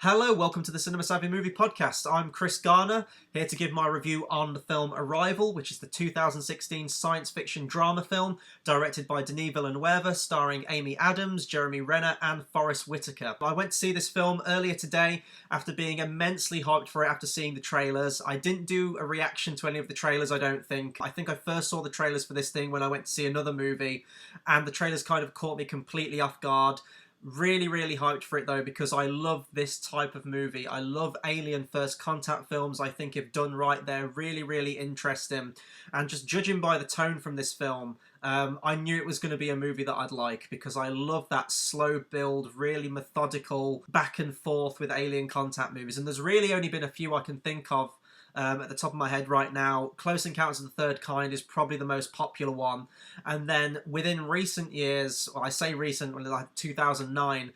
Hello, welcome to the Cinema Savvy Movie Podcast. I'm Chris Garner, here to give my review on the film Arrival, which is the 2016 science fiction drama film directed by Denis Villeneuve, starring Amy Adams, Jeremy Renner and Forest Whitaker. I went to see this film earlier today after being immensely hyped for it after seeing the trailers. I didn't do a reaction to any of the trailers, I don't think. I think I first saw the trailers for this thing when I went to see another movie, and the trailers kind of caught me completely off guard. Really hyped for it though, because I love this type of movie. I love alien first contact films. I think if done right, they're really interesting. And just judging by the tone from this film, I knew it was going to be a movie that I'd like, because I love that slow build, really methodical back and forth with alien contact movies. And there's really only been a few I can think of at the top of my head right now. Close Encounters of the Third Kind is probably the most popular one. And then within recent years, well, I say recent, like 2009,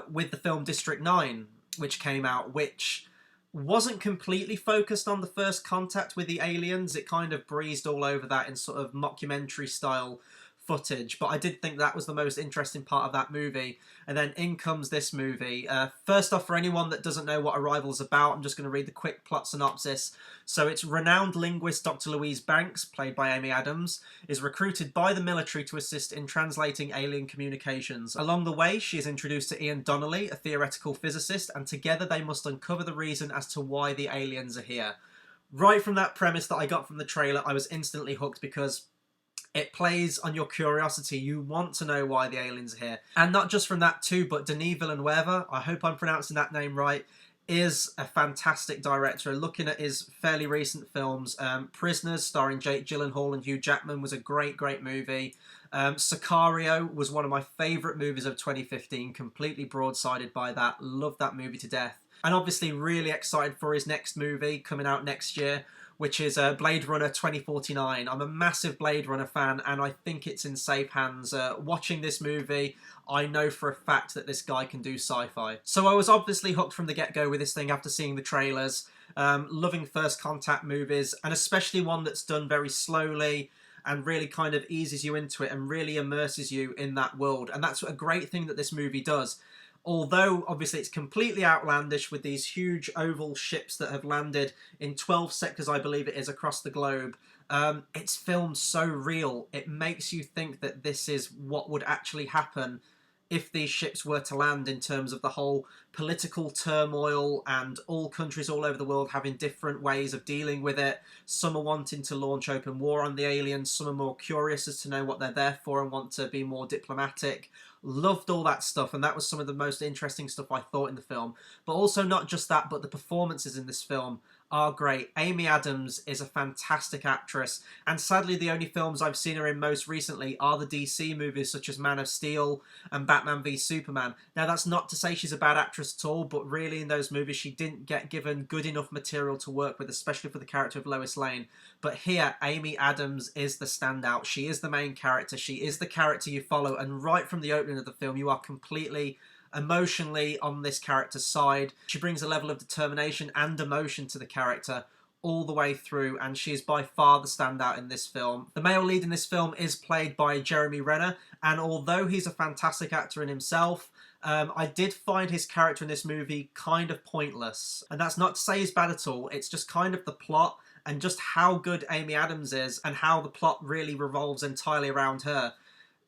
with the film District 9, which came out, which wasn't completely focused on the first contact with the aliens. It kind of breezed all over that in sort of mockumentary style footage, but I did think that was the most interesting part of that movie. And then in comes this movie. First off, for anyone that doesn't know what Arrival is about, I'm just going to read the quick plot synopsis. So it's renowned linguist Dr. Louise Banks, played by Amy Adams, is recruited by the military to assist in translating alien communications. Along the way, she is introduced to Ian Donnelly, a theoretical physicist, and together they must uncover the reason as to why the aliens are here. Right from that premise that I got from the trailer, I was instantly hooked, because it plays on your curiosity. You want to know why the aliens are here. And not just from that too, but Denis Villeneuve, I hope I'm pronouncing that name right, is a fantastic director. Looking at his fairly recent films, Prisoners, starring Jake Gyllenhaal and Hugh Jackman, was a great movie. Sicario was one of my favourite movies of 2015, completely broadsided by that. Loved that movie to death. And obviously really excited for his next movie coming out next year, which is Blade Runner 2049. I'm a massive Blade Runner fan, and I think it's in safe hands. Watching this movie, I know for a fact that this guy can do sci-fi. So I was obviously hooked from the get-go with this thing after seeing the trailers. Loving first contact movies, and especially one that's done very slowly and really kind of eases you into it and really immerses you in that world. And that's a great thing that this movie does. Although, obviously, it's completely outlandish with these huge oval ships that have landed in 12 sectors, I believe it is, across the globe. It's filmed so real. It makes you think that this is what would actually happen if these ships were to land, in terms of the whole political turmoil and all countries all over the world having different ways of dealing with it. Some are wanting to launch open war on the aliens. Some are more curious as to know what they're there for and want to be more diplomatic. Loved all that stuff, and that was some of the most interesting stuff I thought in the film. But also not just that, but the performances in this film are great. Amy Adams is a fantastic actress, and sadly the only films I've seen her in most recently are the DC movies such as Man of Steel and Batman v Superman. Now that's not to say she's a bad actress at all, but really in those movies she didn't get given good enough material to work with, especially for the character of Lois Lane. But here, Amy Adams is the standout. She is the main character. She is the character you follow, and right from the opening of the film you are completely emotionally on this character's side. She brings a level of determination and emotion to the character all the way through, and she is by far the standout in this film. The male lead in this film is played by Jeremy Renner, and although he's a fantastic actor in himself, I did find his character in this movie kind of pointless. And that's not to say he's bad at all, it's just kind of the plot and just how good Amy Adams is and how the plot really revolves entirely around her.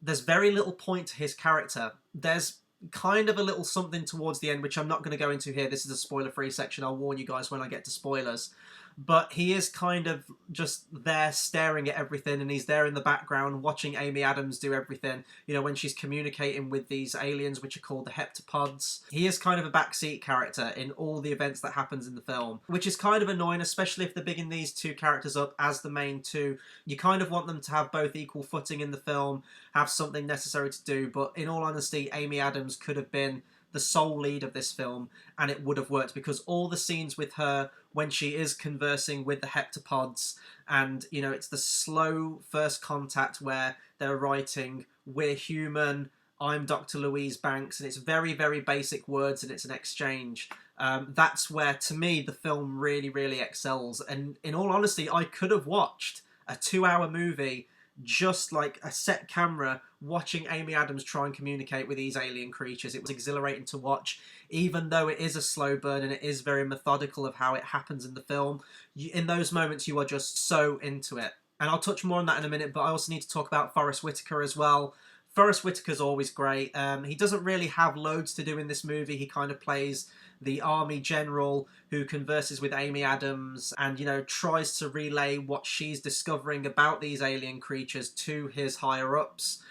There's very little point to his character. There's kind of a little something towards the end, which I'm not going to go into here. This is a spoiler-free section. I'll warn you guys when I get to spoilers. But he is kind of just there staring at everything, and he's there in the background watching Amy Adams do everything. You know, when she's communicating with these aliens, which are called the heptapods. He is kind of a backseat character in all the events that happens in the film, which is kind of annoying, especially if they're bigging these two characters up as the main two. You kind of want them to have both equal footing in the film, have something necessary to do, but in all honesty, Amy Adams could have been the sole lead of this film, and it would have worked, because all the scenes with her when she is conversing with the heptapods, and you know, it's the slow first contact where they're writing, "We're human, I'm Dr. Louise Banks," and it's very basic words, and it's an exchange. That's where, to me, the film really excels. And in all honesty, I could have watched a 2-hour movie just like a set camera watching Amy Adams try and communicate with these alien creatures. It was exhilarating to watch, even though it is a slow burn and it is very methodical of how it happens in the film. In those moments, you are just so into it. And I'll touch more on that in a minute, but I also need to talk about Forest Whitaker as well. Forest Whitaker's always great. He doesn't really have loads to do in this movie. He kind of plays the army general who converses with Amy Adams and, you know, tries to relay what she's discovering about these alien creatures to his higher-ups.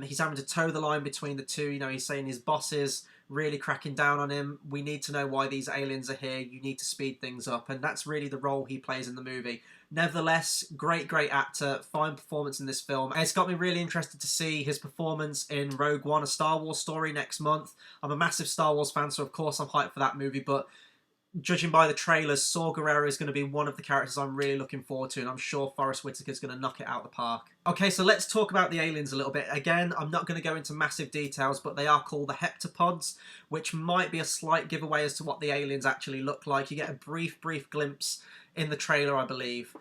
He's having to toe the line between the two. You know, he's saying his bosses really cracking down on him. We need to know why these aliens are here. You need to speed things up. And that's really the role he plays in the movie. Nevertheless, great actor, fine performance in this film. And it's got me really interested to see his performance in Rogue One, A Star Wars Story, next month. I'm a massive Star Wars fan, so of course I'm hyped for that movie, but judging by the trailers, Saw Gerrera is going to be one of the characters I'm really looking forward to, and I'm sure Forest Whitaker is going to knock it out of the park. Okay, so let's talk about the aliens a little bit. Again, I'm not going to go into massive details, but they are called the heptapods, which might be a slight giveaway as to what the aliens actually look like. You get a brief glimpse in the trailer, I believe.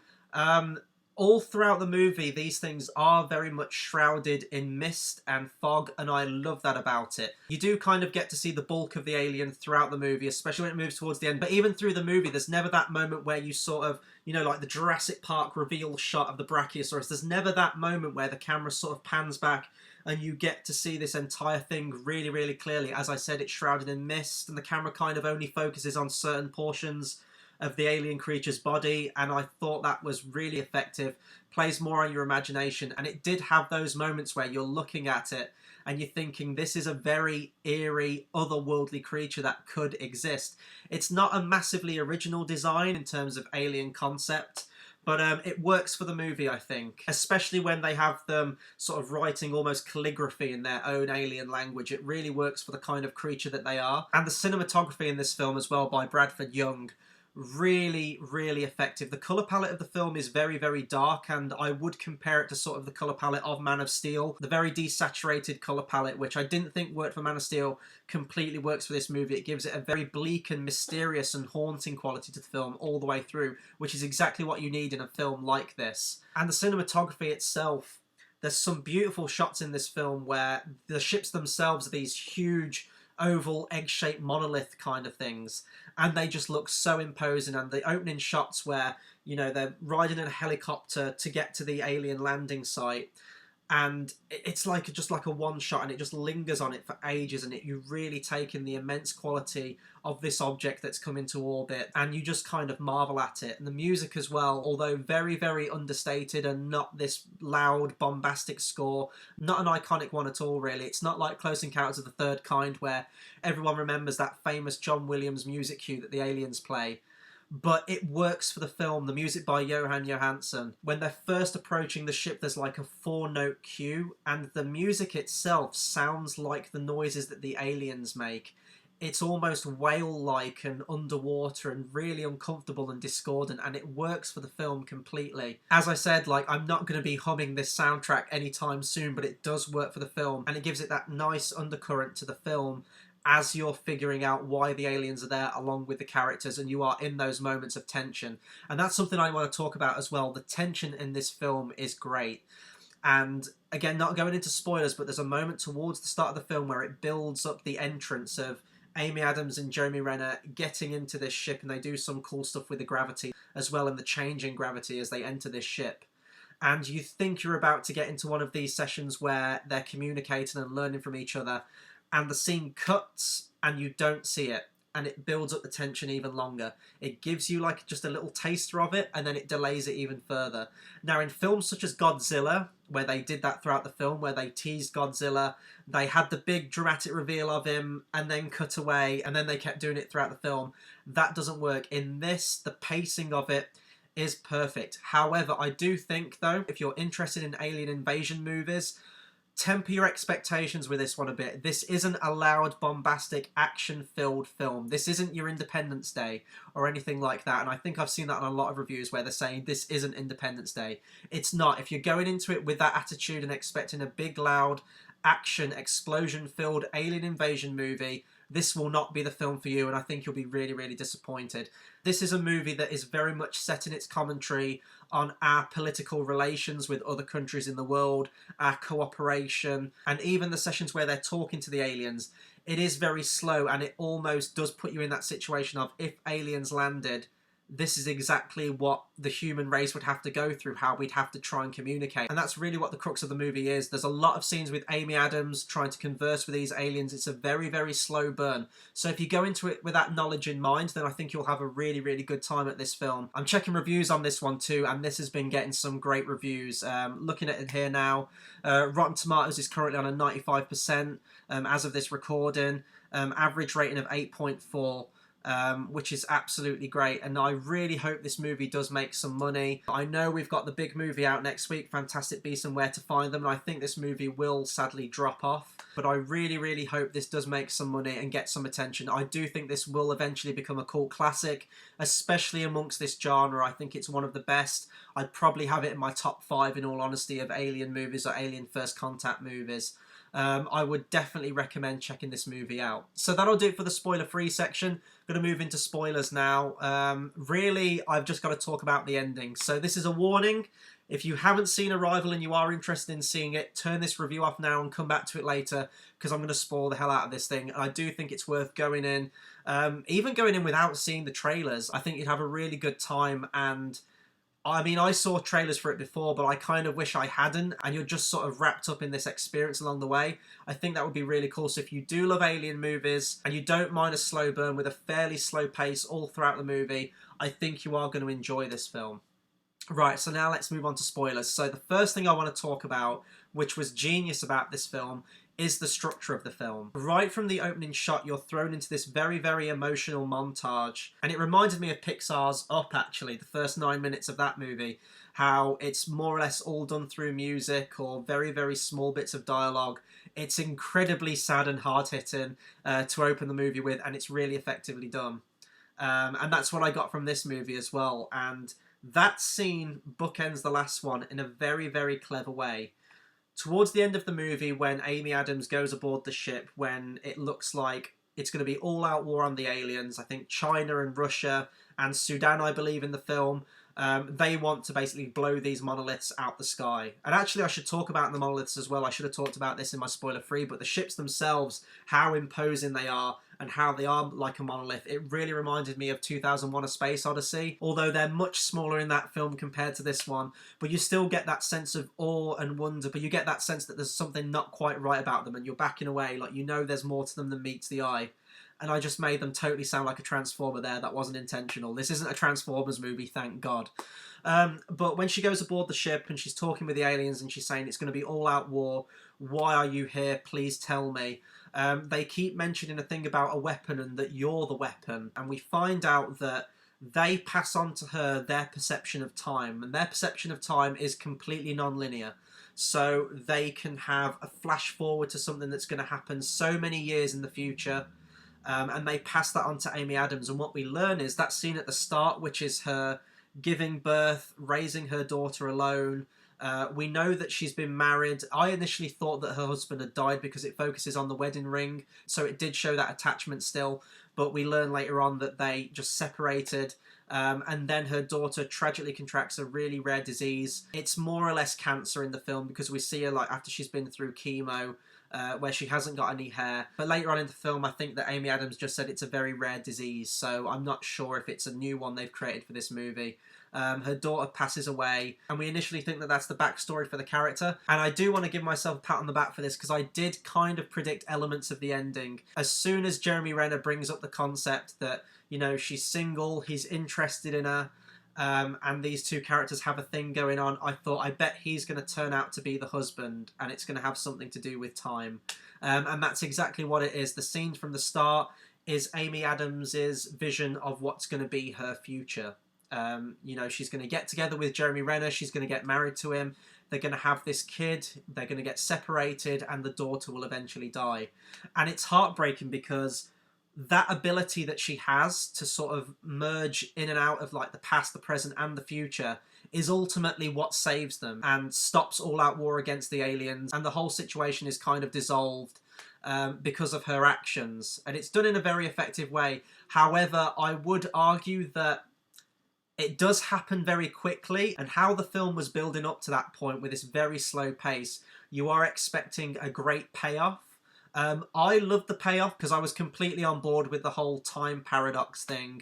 All throughout the movie, these things are very much shrouded in mist and fog, and I love that about it. You do kind of get to see the bulk of the alien throughout the movie, especially when it moves towards the end, but even through the movie, there's never that moment where you sort of, you know, like the Jurassic Park reveal shot of the Brachiosaurus, there's never that moment where the camera sort of pans back and you get to see this entire thing really clearly. As I said, it's shrouded in mist, and the camera kind of only focuses on certain portions of the alien creature's body, and I thought that was really effective. Plays more on your imagination, and it did have those moments where you're looking at it and you're thinking, this is a very eerie, otherworldly creature that could exist. It's not a massively original design in terms of alien concept, but it works for the movie, I think. Especially when they have them sort of writing almost calligraphy in their own alien language. It really works for the kind of creature that they are. And the cinematography in this film as well by Bradford Young, really effective. The colour palette of the film is very dark, and I would compare it to sort of the colour palette of Man of Steel. The very desaturated colour palette, which I didn't think worked for Man of Steel, completely works for this movie. It gives it a very bleak and mysterious and haunting quality to the film all the way through, which is exactly what you need in a film like this. And the cinematography itself, there's some beautiful shots in this film where the ships themselves are these huge oval egg-shaped monolith kind of things, and they just look so imposing. And the opening shots where, you know, they're riding in a helicopter to get to the alien landing site, and it's like just like a one shot, and it just lingers on it for ages, and you really take in the immense quality of this object that's come into orbit, and you just kind of marvel at it. And the music as well, although very understated and not this loud bombastic score, not an iconic one at all really. It's not like Close Encounters of the Third Kind where everyone remembers that famous John Williams music cue that the aliens play. But it works for the film. The music by Johan Johansson. When they're first approaching the ship, there's like a 4-note cue, and the music itself sounds like the noises that the aliens make. It's almost whale-like and underwater and really uncomfortable and discordant, and it works for the film completely. As I said, like, I'm not going to be humming this soundtrack anytime soon, but it does work for the film, and it gives it that nice undercurrent to the film as you're figuring out why the aliens are there along with the characters, and you are in those moments of tension. And that's something I want to talk about as well. The tension in this film is great. And again, not going into spoilers, but there's a moment towards the start of the film where it builds up the entrance of Amy Adams and Jeremy Renner getting into this ship, and they do some cool stuff with the gravity as well, and the change in gravity as they enter this ship. And you think you're about to get into one of these sessions where they're communicating and learning from each other, and the scene cuts and you don't see it, and it builds up the tension even longer. It gives you like just a little taster of it, and then it delays it even further. Now, in films such as Godzilla, where they did that throughout the film, where they teased Godzilla, they had the big dramatic reveal of him and then cut away, and then they kept doing it throughout the film. That doesn't work. In this, the pacing of it is perfect. However, I do think, though, if you're interested in alien invasion movies, temper your expectations with this one a bit. This isn't a loud, bombastic, action-filled film. This isn't your Independence Day or anything like that, and I think I've seen that on a lot of reviews where they're saying this isn't Independence Day. It's not. If you're going into it with that attitude and expecting a big, loud, action, explosion-filled alien invasion movie, this will not be the film for you, and I think you'll be really, really disappointed. This is a movie that is very much set in its commentary on our political relations with other countries in the world, our cooperation, and even the sessions where they're talking to the aliens. It is very slow, and it almost does put you in that situation of, if aliens landed, this is exactly what the human race would have to go through, how we'd have to try and communicate. And that's really what the crux of the movie is. There's a lot of scenes with Amy Adams trying to converse with these aliens. It's a very, very slow burn. So if you go into it with that knowledge in mind, then I think you'll have a really, really good time at this film. I'm checking reviews on this one too, and this has been getting some great reviews. Looking at it here now, Rotten Tomatoes is currently on a 95% as of this recording. Average rating of 8.4. Which is absolutely great, and I really hope this movie does make some money. I know we've got the big movie out next week, Fantastic Beasts and Where to Find Them, and I think this movie will sadly drop off, but I really hope this does make some money and get some attention. I do think this will eventually become a cult classic, especially amongst this genre. I think it's one of the best. I'd probably have it in my top 5, in all honesty, of alien movies or alien first contact movies. I would definitely recommend checking this movie out. So that'll do it for the spoiler-free section. Going to move into spoilers now. Really, I've just got to talk about the ending. So this is a warning. If you haven't seen Arrival and you are interested in seeing it, turn this review off now and come back to it later, because I'm going to spoil the hell out of this thing. And I do think it's worth going in. Even going in without seeing the trailers, I think you'd have a really good time. And I mean, I saw trailers for it before, but I kind of wish I hadn't, and you're just sort of wrapped up in this experience along the way. I think that would be really cool. So if you do love alien movies, and you don't mind a slow burn with a fairly slow pace all throughout the movie, I think you are going to enjoy this film. Right, so now let's move on to spoilers. So the first thing I want to talk about, which was genius about this film, is the structure of the film. Right from the opening shot, you're thrown into this very emotional montage. And it reminded me of Pixar's Up, actually, the first 9 minutes of that movie. How it's more or less all done through music or very small bits of dialogue. It's incredibly sad and hard-hitting to open the movie with, and it's really effectively done. And that's what I got from this movie as well. And that scene bookends the last one in a very clever way. Towards the end of the movie, when Amy Adams goes aboard the ship, when it looks like it's going to be all-out war on the aliens, I think China and Russia and Sudan, I believe, in the film, they want to basically blow these monoliths out the sky. And actually, I should talk about the monoliths as well. I should have talked about this in my spoiler-free, but the ships themselves, how imposing they are, and how they are like a monolith, it really reminded me of 2001: A Space Odyssey, although they're much smaller in that film compared to this one. But you still get that sense of awe and wonder, but you get that sense that there's something not quite right about them, and you're backing away, like you know there's more to them than meets the eye. And I just made them totally sound like a Transformer there. That wasn't intentional. This isn't a Transformers movie, thank God. But when she goes aboard the ship and she's talking with the aliens and she's saying it's going to be all-out war, why are you here? Please tell me. They keep mentioning a thing about a weapon and that you're the weapon. And we find out that they pass on to her their perception of time. And their perception of time is completely non-linear. So they can have a flash forward to something that's going to happen so many years in the future. And they pass that on to Amy Adams. And what we learn is that scene at the start, which is her giving birth, raising her daughter alone. We know that she's been married. I initially thought that her husband had died because it focuses on the wedding ring. So it did show that attachment still. But we learn later on that they just separated. And then her daughter tragically contracts a really rare disease. It's more or less cancer in the film because we see her like after she's been through chemo. Where she hasn't got any hair. But later on in the film, I think that Amy Adams just said it's a very rare disease, so I'm not sure if it's a new one they've created for this movie. Her daughter passes away, and we initially think that that's the backstory for the character. And I do want to give myself a pat on the back for this, because I did kind of predict elements of the ending. As soon as Jeremy Renner brings up the concept that, you know, she's single, he's interested in her, and these two characters have a thing going on, I thought, I bet he's going to turn out to be the husband, and it's going to have something to do with time. And that's exactly what it is. The scene from the start is Amy Adams's vision of what's going to be her future. You know, she's going to get together with Jeremy Renner, she's going to get married to him, they're going to have this kid, they're going to get separated, and the daughter will eventually die. And it's heartbreaking because that ability that she has to sort of merge in and out of like the past, the present, and the future is ultimately what saves them and stops all-out war against the aliens, and the whole situation is kind of dissolved. because of her actions. And it's done in a very effective way. However, I would argue that it does happen very quickly, and how the film was building up to that point with this very slow pace, you are expecting a great payoff. I loved the payoff because I was completely on board with the whole time paradox thing.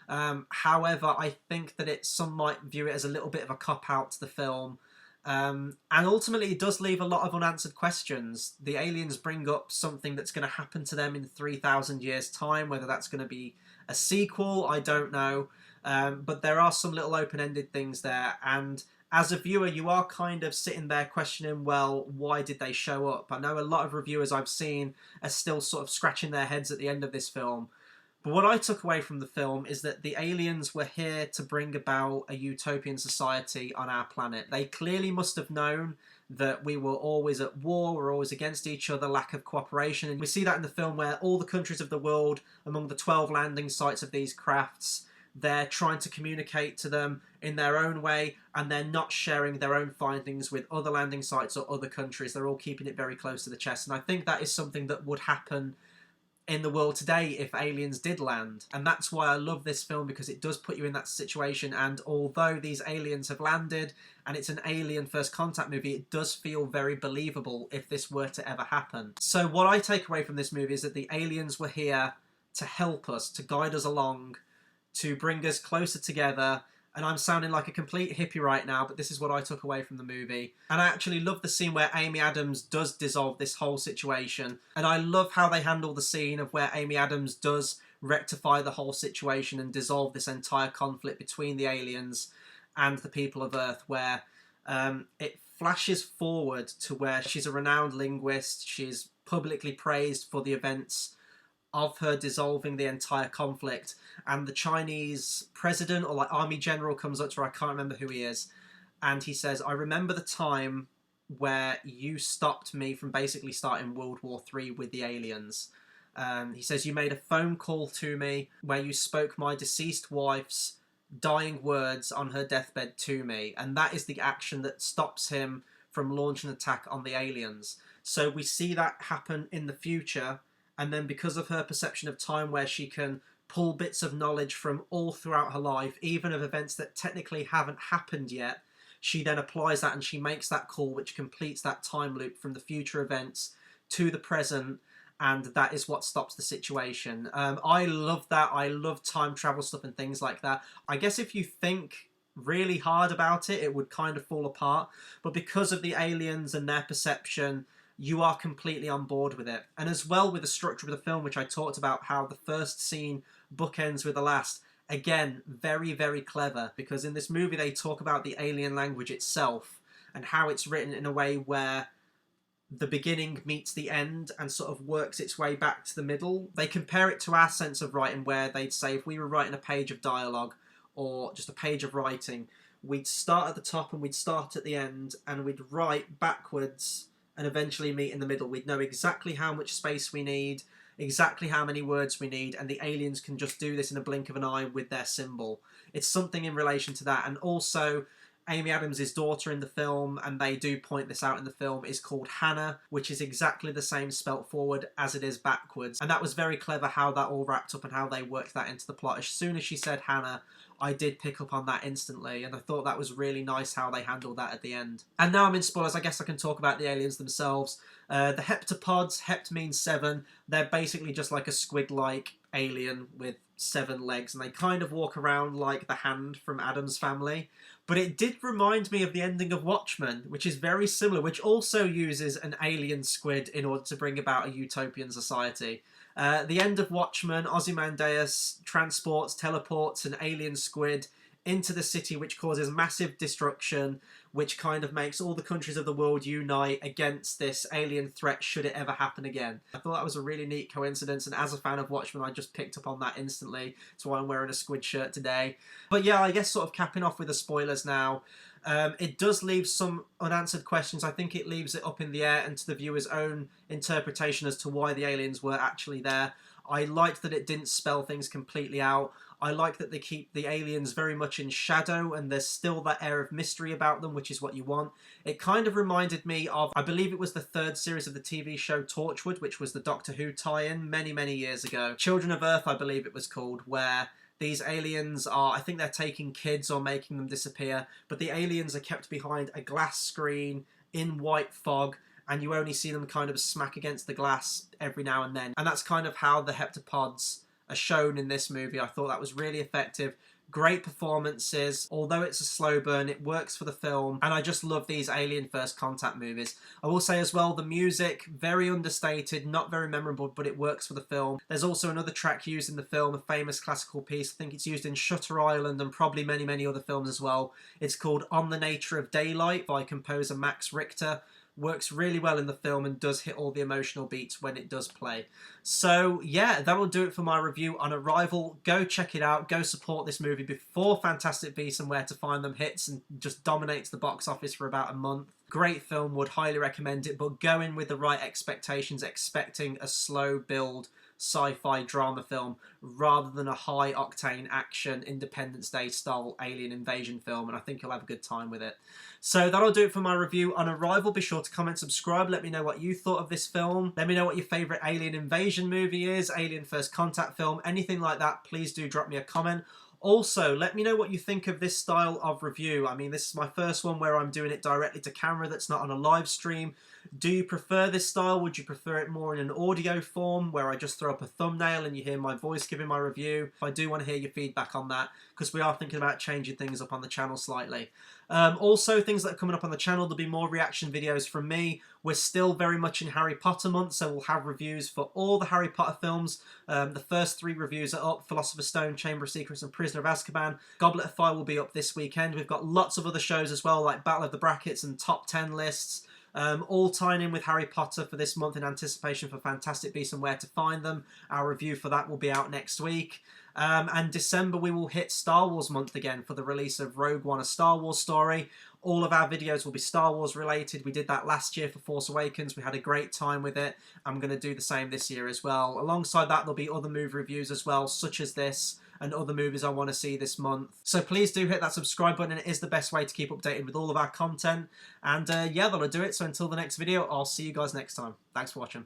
However, I think that some might view it as a little bit of a cop-out to the film. And ultimately, it does leave a lot of unanswered questions. The aliens bring up something that's going to happen to them in 3,000 years' time. Whether that's going to be a sequel, I don't know. But there are some little open-ended things there. And as a viewer, you are kind of sitting there questioning, well, why did they show up? I know a lot of reviewers I've seen are still sort of scratching their heads at the end of this film. But what I took away from the film is that the aliens were here to bring about a utopian society on our planet. They clearly must have known that we were always at war, we're always against each other, lack of cooperation. And we see that in the film where all the countries of the world, among the 12 landing sites of these crafts, they're trying to communicate to them in their own way, and they're not sharing their own findings with other landing sites or other countries. They're all keeping it very close to the chest. And I think that is something that would happen in the world today if aliens did land. And that's why I love this film, because it does put you in that situation. And although these aliens have landed and it's an alien first contact movie, it does feel very believable if this were to ever happen. So what I take away from this movie is that the aliens were here to help us, to guide us along, to bring us closer together. And I'm sounding like a complete hippie right now, but this is what I took away from the movie. And I actually love the scene where Amy Adams does dissolve this whole situation. And I love how they handle the scene of where Amy Adams does rectify the whole situation and dissolve this entire conflict between the aliens and the people of Earth, where it flashes forward to where she's a renowned linguist. She's publicly praised for the events of her dissolving the entire conflict, and the Chinese president or like army general comes up to her, I can't remember who he is, and he says, I remember the time where you stopped me from basically starting World War III with the aliens. He says, you made a phone call to me where you spoke my deceased wife's dying words on her deathbed to me, and that is the action that stops him from launching an attack on the aliens. So we see that happen in the future. And then because of her perception of time, where she can pull bits of knowledge from all throughout her life, even of events that technically haven't happened yet, she then applies that and she makes that call, which completes that time loop from the future events to the present. And that is what stops the situation. I love that. I love time travel stuff and things like that. I guess if you think really hard about it, it would kind of fall apart. But because of the aliens and their perception, you are completely on board with it. And as well with the structure of the film, which I talked about, how the first scene bookends with the last. Again, very, very clever, because in this movie they talk about the alien language itself and how it's written in a way where the beginning meets the end and sort of works its way back to the middle. They compare it to our sense of writing, where they'd say if we were writing a page of dialogue or just a page of writing, we'd start at the top and we'd start at the end, and we'd write backwards and eventually meet in the middle. We'd know exactly how much space we need, exactly how many words we need, and the aliens can just do this in a blink of an eye with their symbol. It's something in relation to that. And also, Amy Adams' daughter in the film, and they do point this out in the film, is called Hannah, which is exactly the same spelt forward as it is backwards. And that was very clever how that all wrapped up and how they worked that into the plot. As soon as she said Hannah, I did pick up on that instantly, and I thought that was really nice how they handled that at the end. And now I'm in spoilers, I guess I can talk about the aliens themselves. The heptapods, hept means 7, they're basically just like a squid-like alien with 7 legs, and they kind of walk around like the Hand from Addams Family. But it did remind me of the ending of Watchmen, which is very similar, which also uses an alien squid in order to bring about a utopian society. The end of Watchmen, Ozymandias teleports an alien squid into the city, which causes massive destruction, which kind of makes all the countries of the world unite against this alien threat should it ever happen again. I thought that was a really neat coincidence, and as a fan of Watchmen, I just picked up on that instantly. That's why I'm wearing a squid shirt today. But yeah, I guess sort of capping off with the spoilers now. It does leave some unanswered questions. I think it leaves it up in the air and to the viewer's own interpretation as to why the aliens were actually there. I liked that it didn't spell things completely out. I like that they keep the aliens very much in shadow and there's still that air of mystery about them, which is what you want. It kind of reminded me of, I believe it was the third series of the TV show Torchwood, which was the Doctor Who tie-in many, many years ago. Children of Earth, I believe it was called, where these aliens are, I think they're taking kids or making them disappear, but the aliens are kept behind a glass screen in white fog, and you only see them kind of smack against the glass every now and then. And that's kind of how the heptapods are shown in this movie. I thought that was really effective. Great performances. Although it's a slow burn, it works for the film, and I just love these Alien First Contact movies. I will say as well, the music, very understated, not very memorable, but it works for the film. There's also another track used in the film, a famous classical piece. I think it's used in Shutter Island and probably many, many other films as well. It's called On the Nature of Daylight by composer Max Richter. Works really well in the film and does hit all the emotional beats when it does play. So yeah, that will do it for my review on Arrival. Go check it out. Go support this movie before Fantastic Beasts and Where to Find Them hits and just dominates the box office for about a month. Great film, would highly recommend it, but go in with the right expectations, expecting a slow build sci-fi drama film rather than a high-octane action Independence Day style alien invasion film, and I think you'll have a good time with it. So that'll do it for my review on Arrival. Be sure to comment, subscribe, let me know what you thought of this film. Let me know what your favourite alien invasion movie is, Alien First Contact film, anything like that, please do drop me a comment. Also, let me know what you think of this style of review. I mean, this is my first one where I'm doing it directly to camera that's not on a live stream. Do you prefer this style? Would you prefer it more in an audio form where I just throw up a thumbnail and you hear my voice giving my review? I do want to hear your feedback on that because we are thinking about changing things up on the channel slightly. Also, things that are coming up on the channel, there'll be more reaction videos from me. We're still very much in Harry Potter month, so we'll have reviews for all the Harry Potter films. The first 3 reviews are up: Philosopher's Stone, Chamber of Secrets and Prisoner of Azkaban. Goblet of Fire will be up this weekend. We've got lots of other shows as well, like Battle of the Brackets and Top 10 lists. All tying in with Harry Potter for this month in anticipation for Fantastic Beasts and Where to Find Them. Our review for that will be out next week. And December we will hit Star Wars month again for the release of Rogue One, a Star Wars story. All of our videos will be Star Wars related. We did that last year for Force Awakens. We had a great time with it. I'm going to do the same this year as well. Alongside that, there'll be other movie reviews as well, such as this, and other movies I want to see this month. So please do hit that subscribe button. It is the best way to keep updated with all of our content. And yeah, that'll do it. So until the next video, I'll see you guys next time. Thanks for watching.